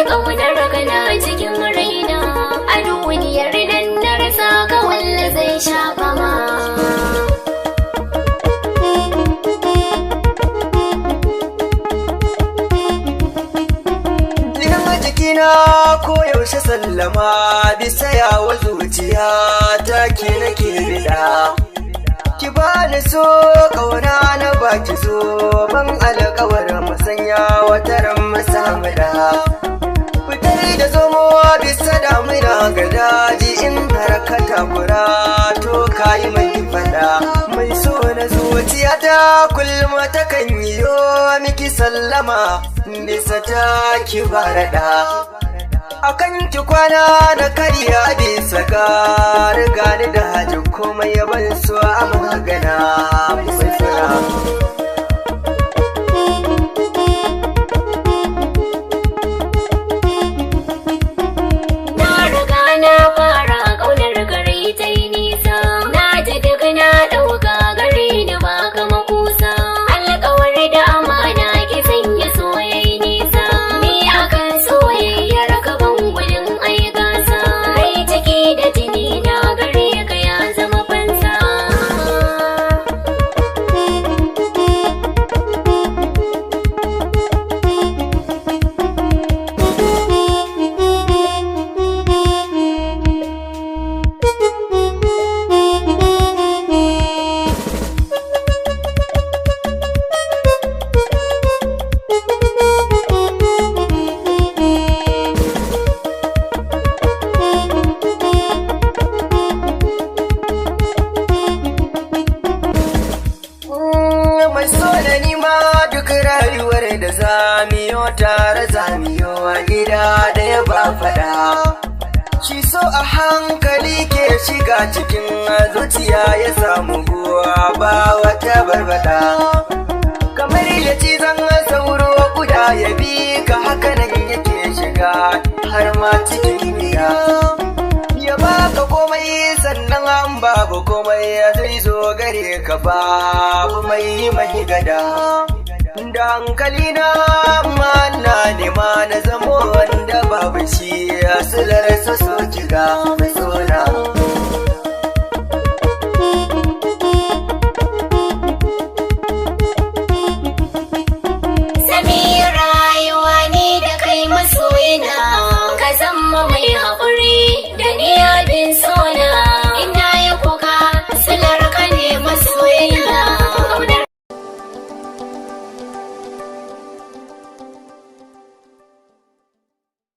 ƙaunar kana cikin raina, a duniyar nan na rasa ka walla zai shafa ma. Jikina ko yaushe sallama bisa yawa zuciya ta ke nake bida. Ki bani so ƙauna na baki so ban alƙawar musanya wataran musamman. Fitar da zomo bisa damina ga daji in harka takura to kayi mai fada. Mai so na zuciya ta kullum ta kan yi yo miki sallama bisa ta ki barada. Akan ki kwana da karya bisa ga riga ni da haji komai ya ban so a magana mai tsira. Na riga na fara ƙaunar gare ta yi nisa, na ji duk na ɗauka gare ni ba kama kusa. Alƙawar da amana ki sanya soyayya nisa, ni akan soyayyar ka ban gudun ai gasa. Rai ciki da jini na gare ka ya zama fansa. Mai so da nima duk rayuwar da zamiyo tare zamiyo a gida ɗaya ba faɗa. Shi so a hankali ke shiga cikin zuciya ya samu guwa ba wata barbada. Kamar ya ci zan sauro guda ya bi ka hakanan yake shiga har ma cikin miya. Ya baka komai sannan an babu komai zai zo gare ka babu mai gada. Da hankali na mana nema na zamo wanda babu shi asilar so kiga.